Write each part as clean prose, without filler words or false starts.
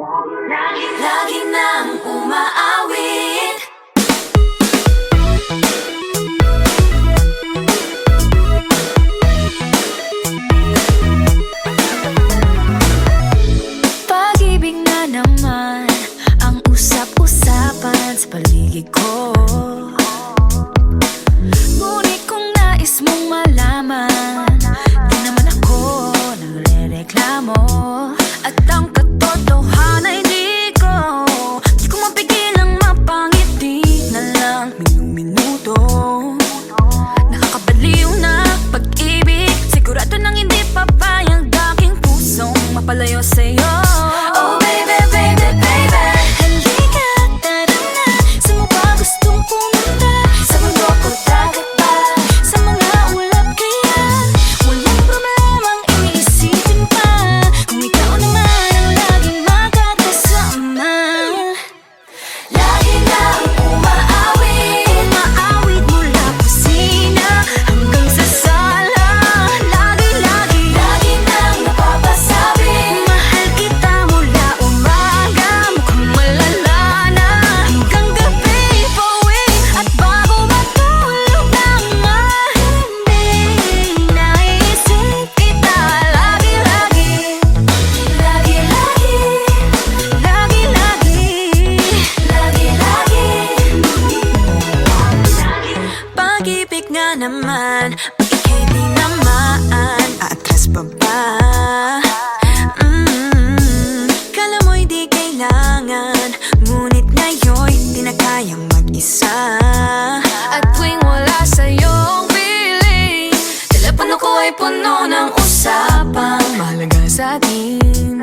Lagi nang umaawit. Pag-ibig na naman ang usap-usapan sa paligid ko. Ngunit kung nais mong malaman, di naman ako nagre-reklamo. At ang katotohanan ay di ko mapigilang mapangiti na lang minuto. Nakakabaliw na pag-ibig, sigurado nang hindi papayag aking pusong mapalayo sa'yo. Oh baby, baby, baby, halika, tara na. Saan mo ba gustong pumunta? Sa mundo ko, dagat ba? Sa mga ulap kaya? Walang problemang iniisipin pa, kung ikaw naman ang laging makakasama. Lagi nang umaawit, umaawit mula kusina hanggang sa sala. Lagi nang napapasabi, mahal kita mula umaga, mukhang malala na hanggang gabi. Pauwi at bago matulog nang hindi naisip kita. Lagi pag-ibig nga naman, pag ika'y di naman aatras pa ba? Kala mo'y di kailangan, ngunit ngayon'y di na kayang mag-isa. At tuwing wala sa'yong piling, telepono ko ay puno ng usapang mahalaga sa atin.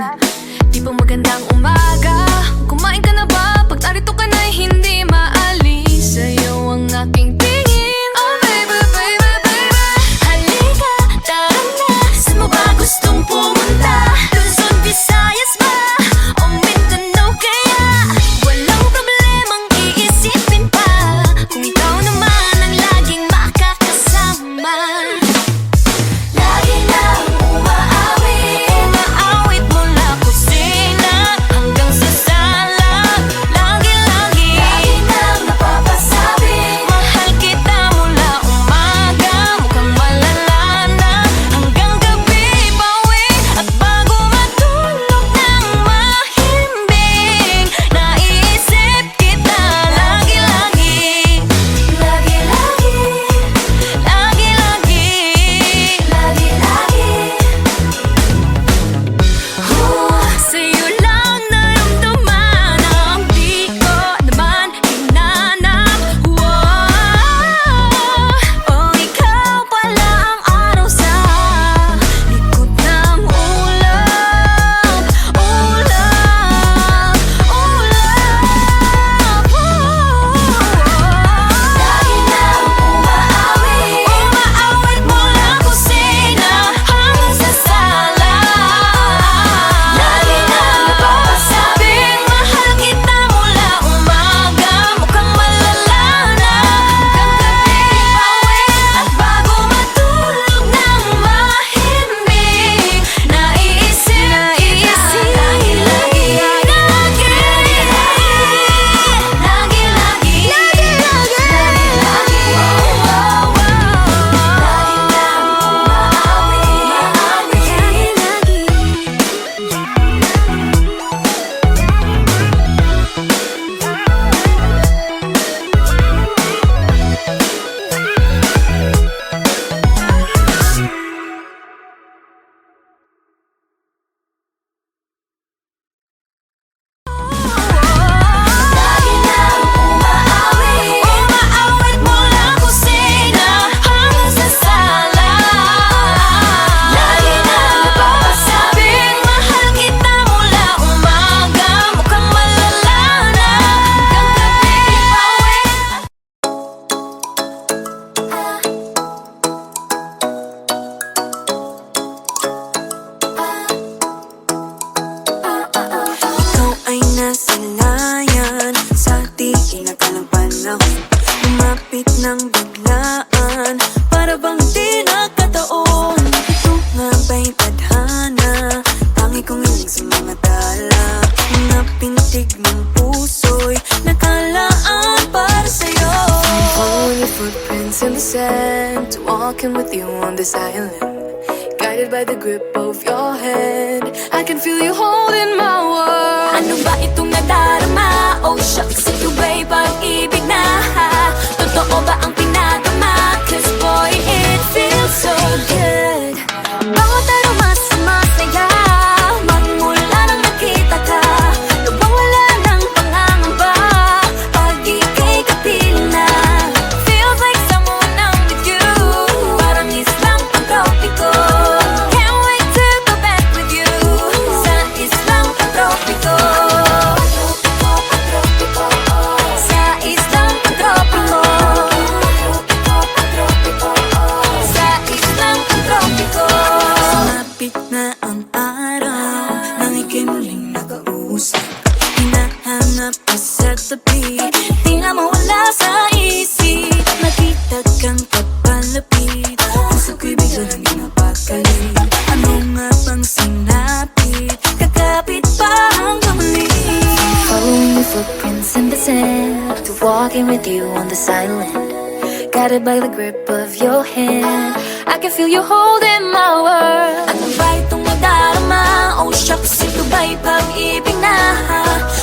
Di ba magandang umaga? Kumain ka na ba? Pag narito ka na'y hindi maalis sa'yo ang aking tingin. Oh baby, baby, baby, halika, tara na. Saan mo ba gustong pumunta? Luzon, Visayas ba? O Mindanao kaya? Walang problemang iisipin pa, kung ikaw naman ang laging makakasama. Lagi nang umaawit, umaawit mula kusina hanggang sa sala. Lagi walking with you on this island, guided by the grip of your hand. I can feel you holding my world. Ano ba itong nadarama? Oh shucks, ito ba'y pag-ibig na? Totoo ba ang pinagama? Cause boy, it feels so good. Bawat araw mas masaya, magmula nang nakita ka. Nawawala ng pangangamba pag ika'y kapiling na. Feels like someone I'm with you, parang islang pang-tropiko. Can't wait to go back with you sa islang pang-tropiko. Sa islang pang-tropiko. Sa islang pang-tropiko. Sumapit na ang araw nang ika'y muling nakausap. Hinahanap ka sa tabi, di na mawala sa isip. Nakita kang kapalapit, puso ko'y bigla nang napakalit. Ano nga bang sinapit? Kakapit pa hanggang muli. Following your footprints in the sand, to walking with you on this island, guided by the grip of your hand. I can feel you holding my world. Ano ba itong nadarama? Oh shucks, ito ba'y pag-ibig na?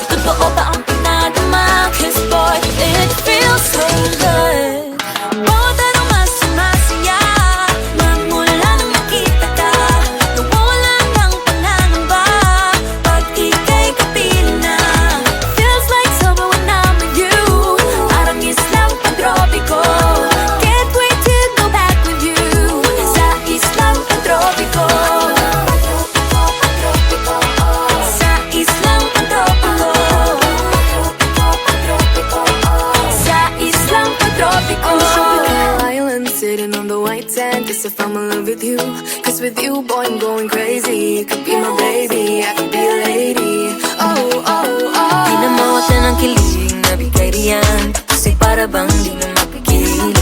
Totoo ba ang pinagama? Cause boy, it feels so good. Bawat araw mas masaya, magmula nang nakita ka. Nawawala ng pangangamba pag ika'y kapiling na. Feels like summer when I'm with you, parang islang pang-tropiko. Can't wait to go back with you sa islang pang-tropiko. Sa islang pang-tropiko. Sa islang pang-tropiko. On a tropical island sitting on the white sand, guess if I'm in love with you, cause with you boy I'm going crazy. You could be my baby, I could be a lady. Oh, oh, oh. Di na mawala ng kilig na bigay riyan, kasi para bang di na mapigil.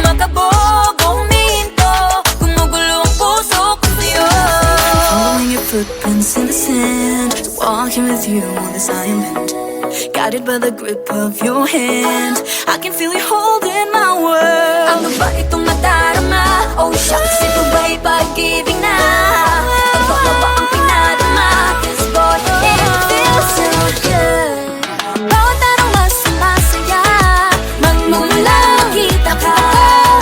Makabog o huminto, gumugulo ang puso ko sa'yo. Following your footprints in the sand, walking with you on this island, guided by the grip of your hand. I can feel you holding my world. Ano ba itong nadarama? Oh shucks, ito ba'y pag-ibig na? Totoo ba ang pinadama? Cause boy, it feels so good. Bawat araw mas masaya, magmumula kita ka.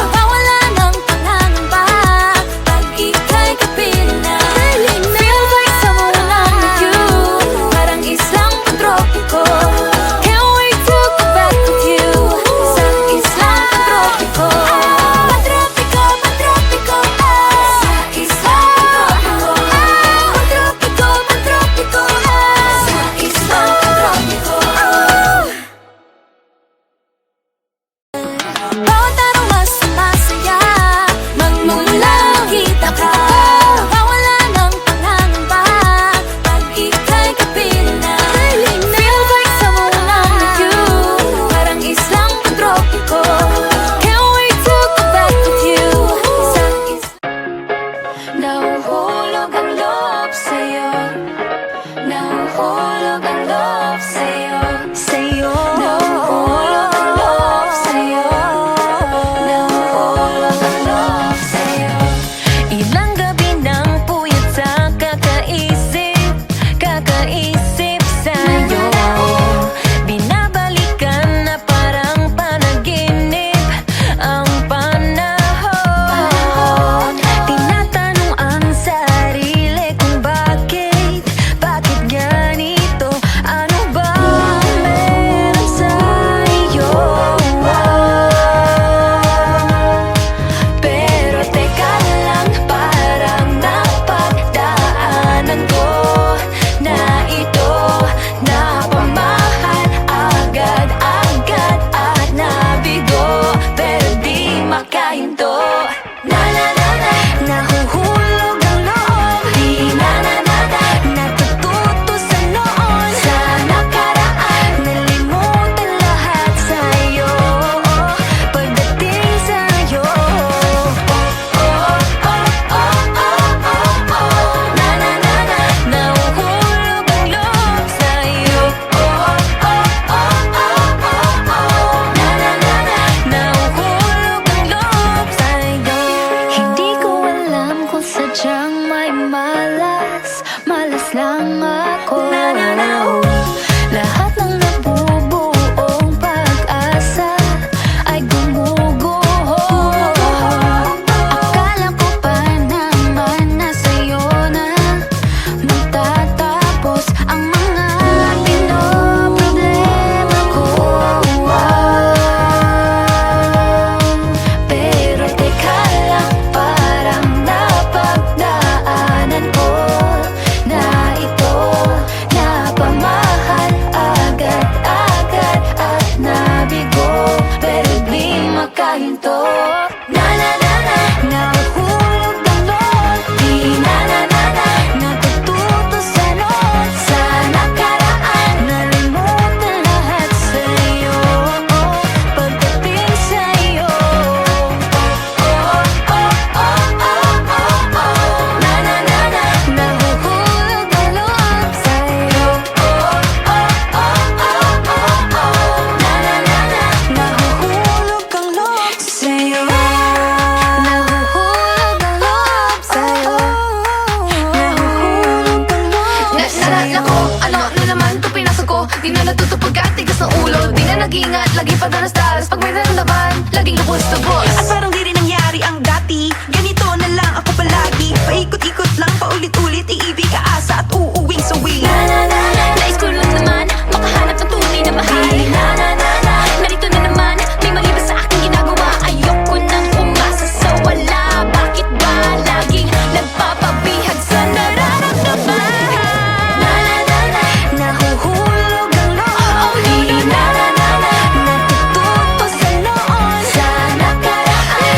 Nawawala ng pangangamba pag ika'y kapiling na. Feels like someone I'm with you, parang islang pang-tropiko. Can't wait to go back with you sa islang pang-tropiko. Pang-tropiko, pang-tropiko. Sa islang pang-tropiko. Pang-tropiko, pang-tropiko. Sa islang pang-tropiko. Bawat araw mas masaya, magmumula kita ka. Nawawala ng pangangamba pag ika'y kapiling na. Feels like someone I'm with you, parang islang pang-tropiko. Can't wait to go back with you sa nahuhulog ang loob sa'yo. Nahuhulog ang loob sa'yo. Sa'yo. Nahuhulog ang loob sa'yo. Nahuhulog ang loob sa'yo. Ilang gabi ng puyat sa kakaisip sa'yo. Binabalikan na parang panaginip ang panahon. Tinatanong ang sarili kung bakit ganito? Ano ba meron sa'yo? Pero teka lang, parang napagdaanan ko na ito Nako, ano na naman ito pinasok ko? Di na natutupag ka, tigas ng ulo. Di na nag-iingat, lagi pa danas-danas. Pag may naramdaman, laging lubos-tubos. At parang di rin nangyari ang dati. Ganito na lang ako palagi. Paikot-ikot lang, paulit-ulit. Iibig, aasa at uuwing sawi. Nais ko lang naman makahanap ng tunay na mahal. Narito na naman, may mali ba sa aking ginagawa? Ayoko nang umasa sa wala. Bakit ba laging nagpapabihag sa nararamdaman? Nahuhulog ang loob. Natututo sa noon. Sa nakaraan.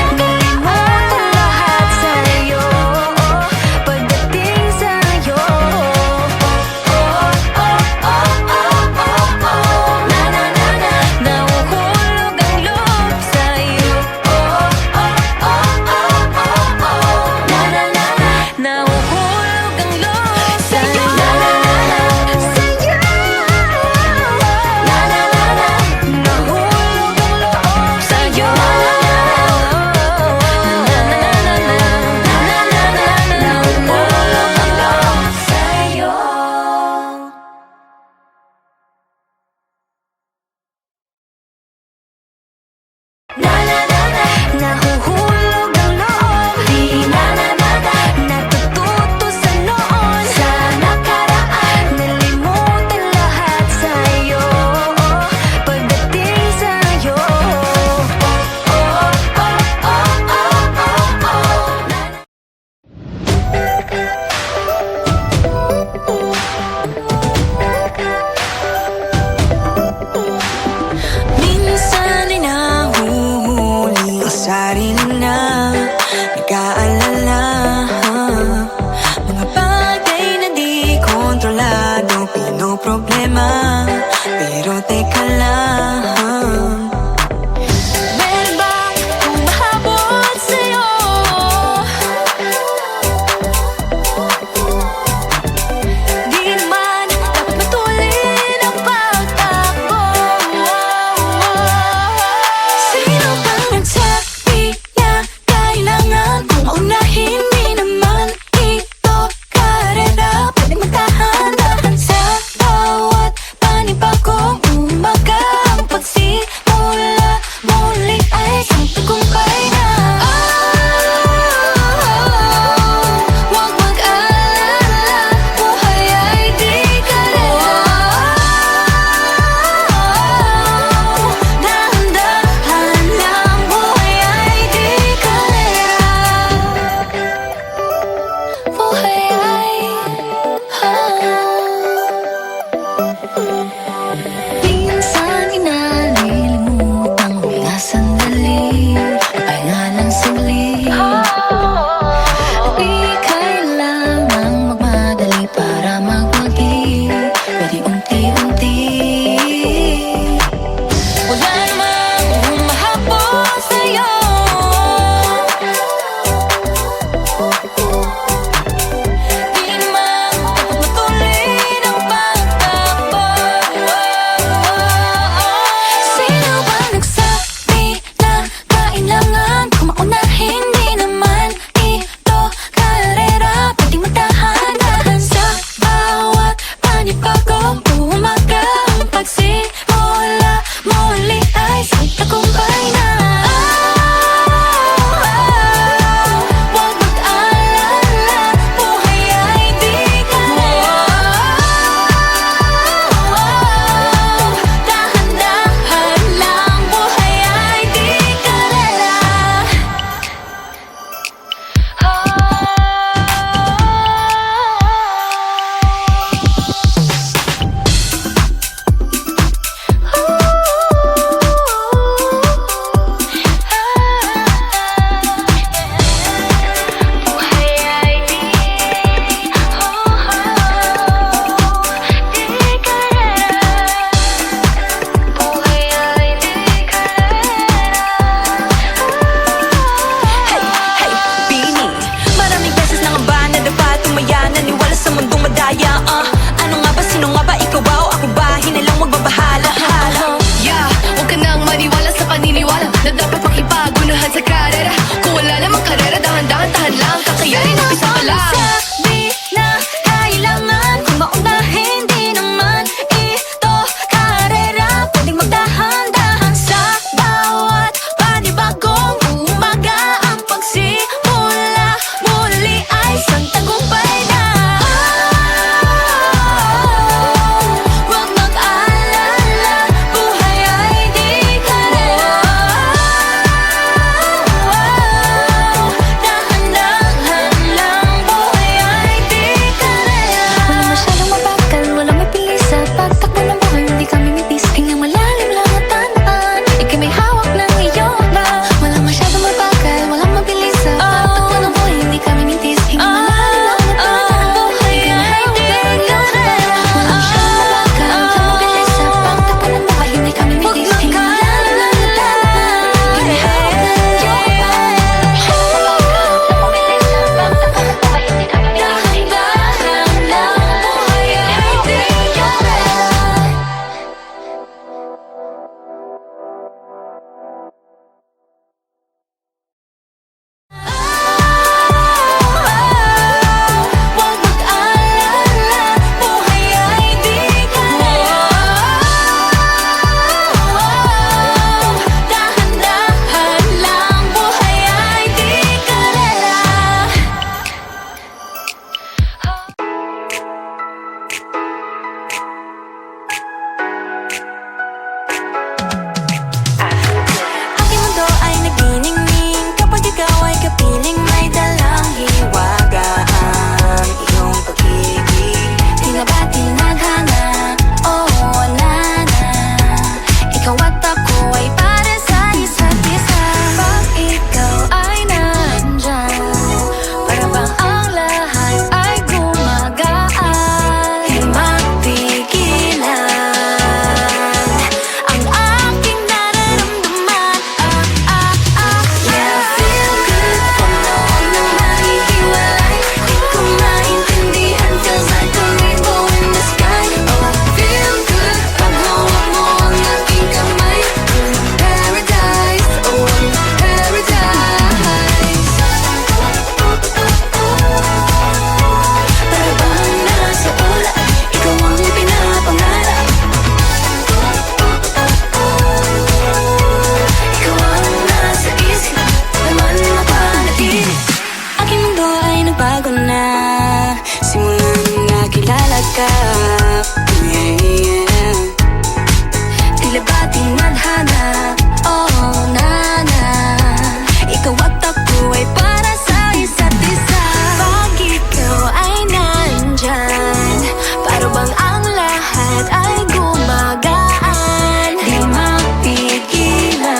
puwet ay gumagaan. Di mapigilan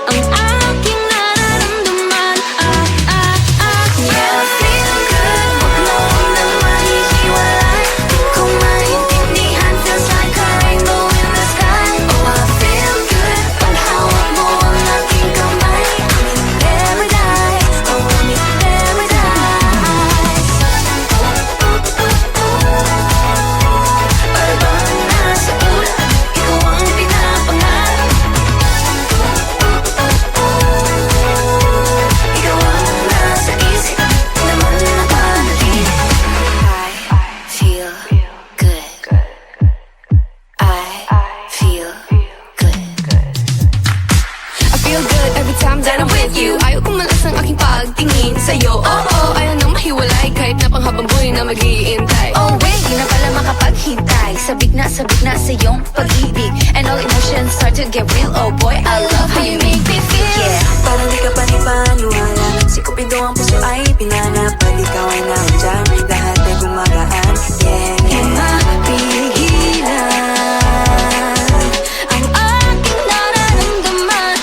ang aking nararamdaman. Yeah, feel good, wag mo naman ihiwalay. Di ko maintindihan, feels like a rainbow in the sky. Oh, I feel good, pag hawak mo ang aking kamay. I'm in paradise, oh, I'm in paradise. Parang nasa ulan, ikaw ang pinapangarap. Ikaw ang nasa isip, naman napanaginip. I feel good. I feel good. I feel good every time that I'm with you. Ayaw kong malas ang aking pagtingin sa'yo. Oh, ayaw nang mahiwalay kahit na panghabang buhay na mag-iintay. Oh wait, di na pala makapaghintay. Sabik na sa iyong pag-ibig. And all emotions start to get real. Oh boy, I love how you make me feel. Yeah. Parang di ka panipaniwala. Si Cupido ang puso ay pinanap. Pag ikaw ay nandyan, lahat ay gumagaan. Yeah, di mapigilan ang aking nararamdaman.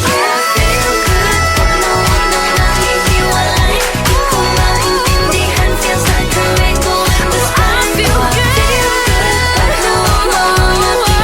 Yeah, feel good, wag mo naman ihiwalay. Di ko maintindihan, feels like a rainbow in the sky. I feel good, pag hawak mo ang aking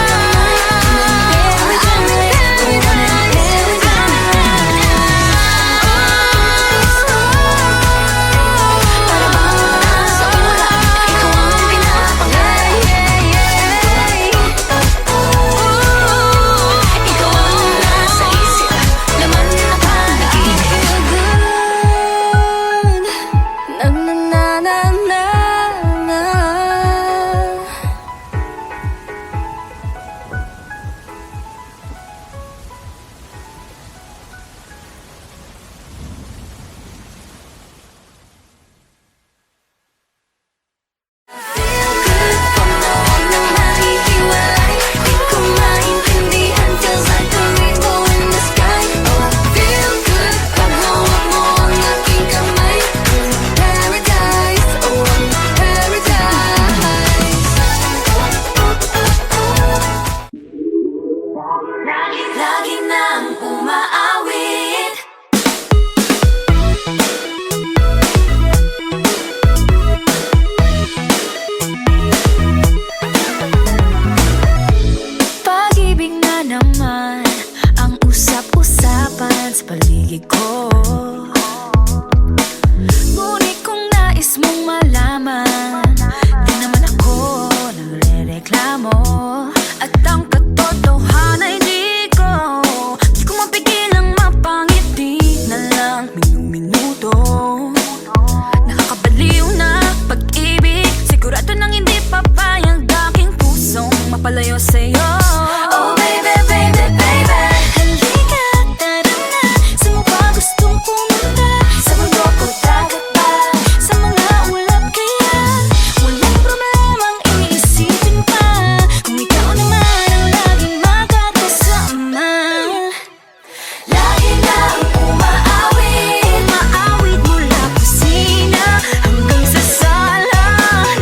kamay. I'm in paradise, oh, I'm in paradise. Lagi nang umaawit. Pag-ibig na naman ang usap-usapan sa paligid ko. Ngunit kung nais mong malaman, di naman ako nagre-reklamo. At ang katotohanan ay di ko mapigilang mapangiti na lang minuto. Nakakabaliw na pag-ibig, sigurado nang hindi papayag aking pusong mapalayo sa'yo. Oh baby, baby, baby, halika, tara na. Saan mo ba gustong pumunta? Sa mundo o dagat ba? Sa mga ulap kaya? Walang problemang iisipin pa, kung ikaw naman ang laging makakasama. Lagi nang umaawit, maawit mula kusina hanggang sa sala.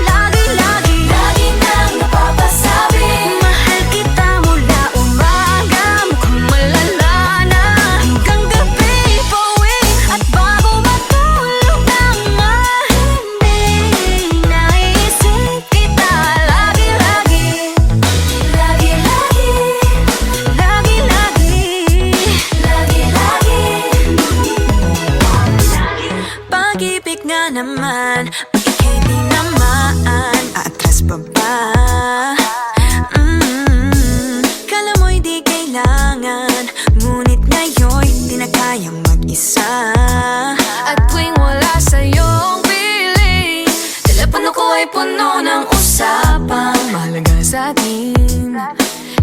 Lagi nang napapasabi, mahal kita mula umaga, mukhang malala na hanggang gabi. Pauwi at bago matulog nang hindi naisip kita. Pag-ibig nga naman, pag ika'y di naman aatras pa ba? Kala mo'y di kailangan, ngunit ngayon'y di na kayang mag-isa. At tuwing wala sa'yong piling, telepono ko ay puno ng usapang mahalaga sa atin.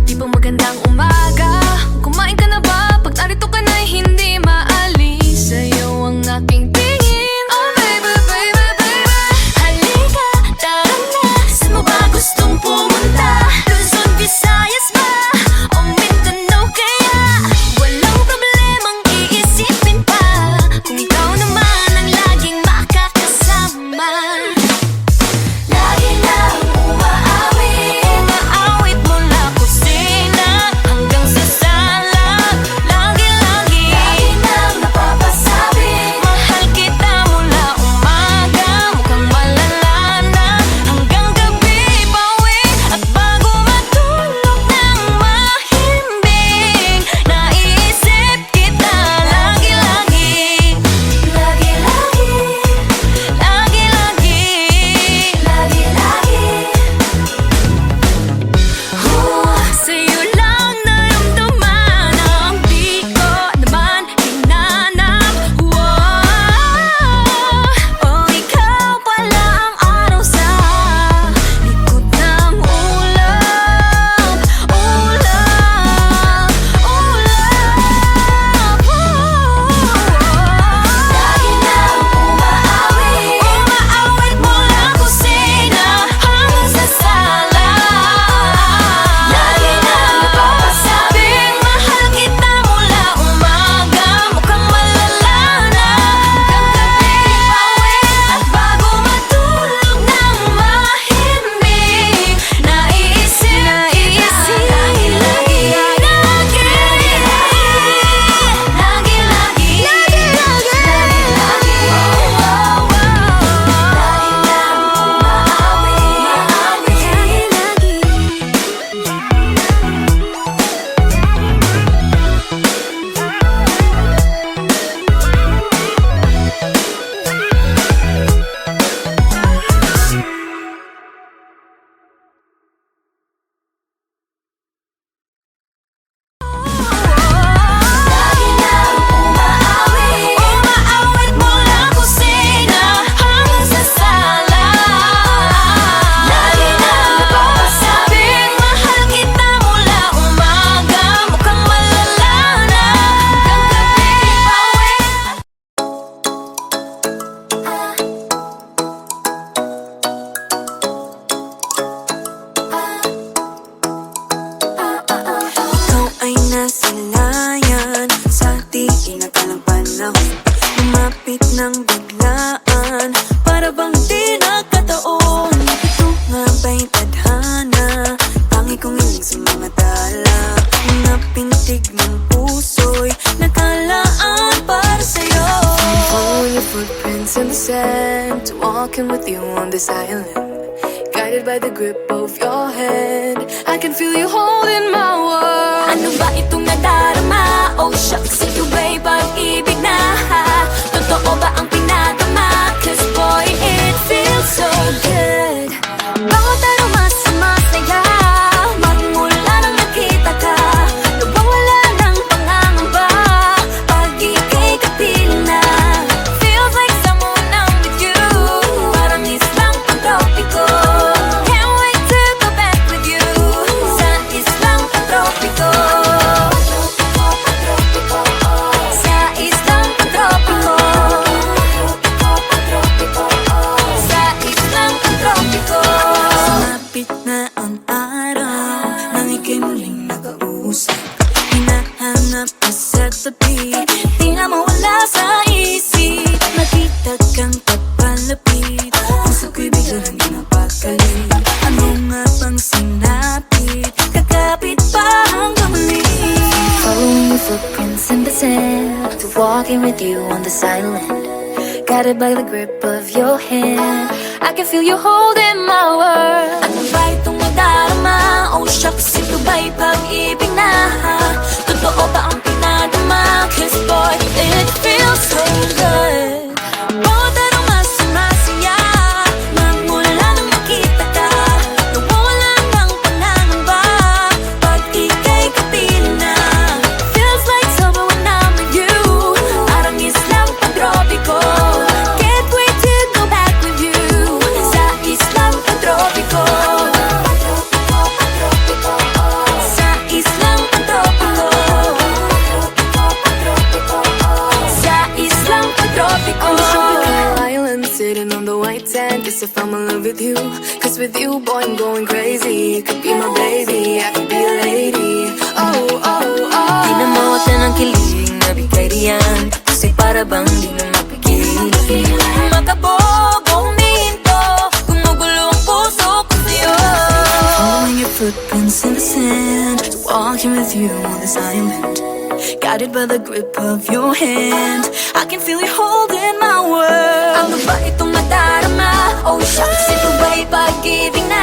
Di ba magandang umaga? Kumain ka na ba? Pag narito ka na'y hindi maalis sa'yo ang aking tingin. Oh baby, baby, baby, Halika, tara na. Saan mo ba gustong pumunta? Luzon, Visayas ba? O Mindanao kaya? Walang problemang iisipin pa, kung ikaw naman ang laging makakasama. Lagi walking with you on this island, guided by the grip of your hand. I can feel you holding my world. Ano ba itong nadarama? Oh shucks, ito ba'y pag-ibig na? Totoo ba ang pinagama? Cause boy, it feels so good. Bawat aroma sumasaya, magmula nang nakita ka. Nawawala ng pangangamba, pag ika'y kapiling na. Feels like someone I'm with you, parang islang pantropiko. Can't wait to go back with you, sa islang pantropiko. Sa islang pantropiko. Sa islang pantropiko. Sumapit na ang araw nang ika'y muling nakausap. Hinahanap ka sa tabi, di na mawala sa isip. Nakita kang papalapit, puso ko'y biglang napakalit. Ano nga bang sinapit? Kakapit pa hanggang muli. Following your footprints in the sand, to walking with you on this island, guided by the grip of your hand. I can feel you holding my world. Ano ba itong nadarama? Oh shucks, ito ba'y pag-ibig na? Totoo ba ang pinadama? Cause boy, it feels so good. Bawat aroma sumasaya, magmula nang makita ka. Nawawala ng pangangamba, pag ika'y kapiling na. Feels like summer when I'm with you, parang islang pantropiko. Can't wait to go back with you, sa islang pantropiko. Sa islang pantropiko. Sa islang pantropiko. On the tropical island, sitting on the white sand. Guess if I'm in love with you, cause with you, boy, I'm going crazy. You could be my baby, I could be a lady. Oh, oh, oh. Di na mawala ng kilig na bigay riyan, kasi para bang di na mapigil. Makabog o huminto, gumugulo ang puso ko sa'yo. Following your footprints in the sand, walking with you on this island, guided by the grip of your hand. I can feel you holding my world. Ano ba itong nadarama? Oh shucks, ito ba'y pag-ibig na?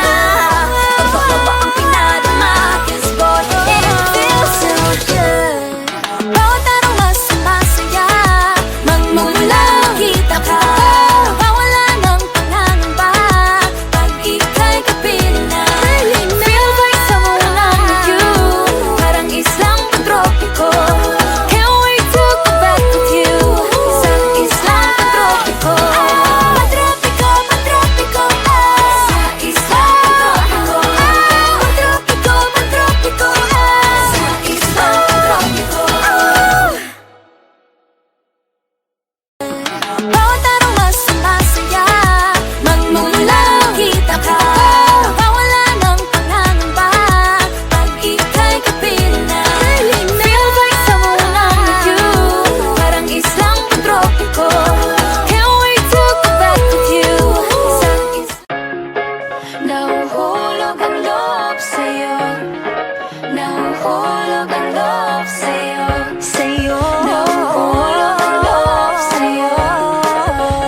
Totoo ba ang pinadama? Cause boy, it feels so good. Bawat aroma sumasaya, magmula kita ka. Nawawala ng pangangamba, pag ika'y kapiling na. Feels like someone I'm with you, parang islang pantropiko. Can't wait to go back with you, sa islang pantropiko. Pantropiko, pantropiko, sa islang pantropiko. Pantropiko, pantropiko, sa islang pantropiko. Bawat aroma sumasaya, magmumula kita ka. Nawawala ng pangangamba, pag ika'y kapiling na. Feels like someone I'm with you, parang islang pantropiko. Can't wait to go back with you, sa nahuhulog ang loob sa'yo. Nahuhulog ang loob sa'yo. Sa'yo. Nahuhulog ang loob sa'yo.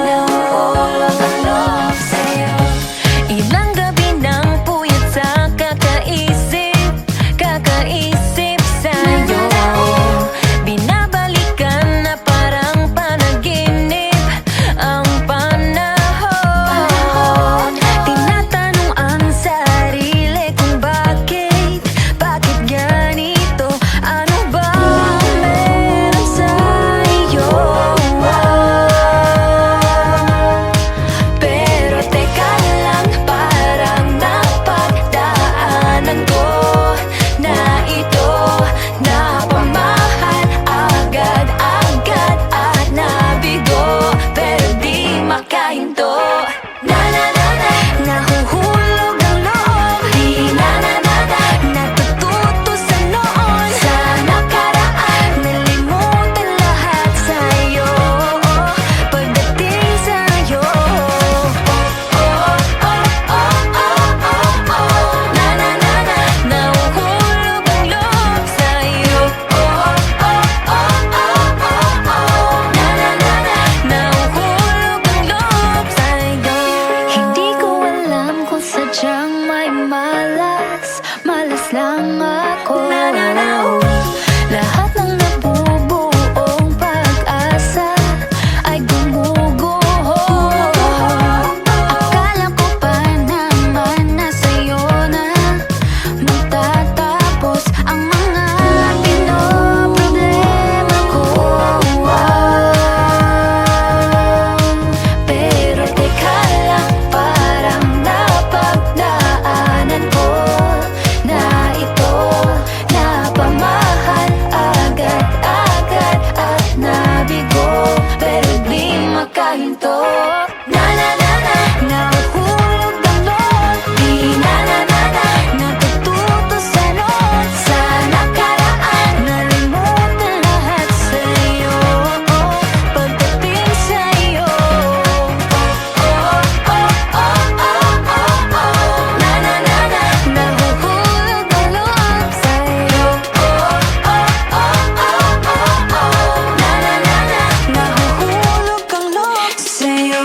Nahuhulog ang loob sa'yo. Ilang gabi nang puyat sa kakaisip, kakaisip sa'yo. Binabalikan na parang panaginip ang panahon. Tinatanong ang sarili kung bakit ganito sadyang may malas, malas lang ako. Lahat ng nabubuong pag-asa ay gumuguho. Akala ko pa naman na sa'yo na magtatapos ang mga pinoproblema ko. Pero teka lang, parang napagdaanan ko na ito napamahal agad-agad at nabigo, pero di makahinto. Nahuhulog ang loob, di natututo sa noon, sa nakaraan, nalimutan lahat sa'yo. Pagdating sa'yo, nahuhulog ang loob sa'yo. Nahuhulog ang loob sa'yo.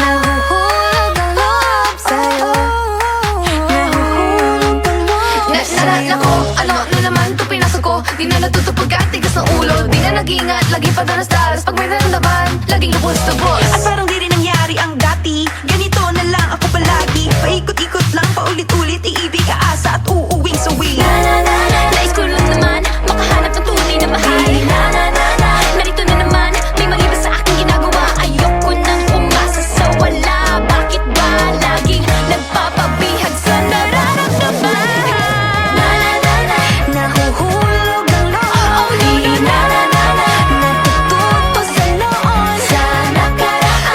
Nahuhulog ang loob sa'yo. Nahuhulog ang loob Nalat ko, ano na naman ito pinasok ko. Di na natutupag ka, tigas ng ulo. Di na nag-ingat, lagi pa danas-danas. Pag may naramdaman, laging lubos-tubos. At parang di rin nangyari ang dati. Ganito na lang ako palagi. Paikot-ikot lang, paulit-ulit. Iibig, aasa at uuwing suwi. Nais ko lang naman makahanap ng tunay na mahal. Narito na naman, may mali ba sa aking ginagawa? Ayoko nang umasa sa wala. Bakit ba laging nagpapabihag sa nararamdaman? Nahuhulog ang loob, di natututo sa noon, sa nakaraan,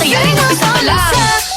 Yari na sa lang.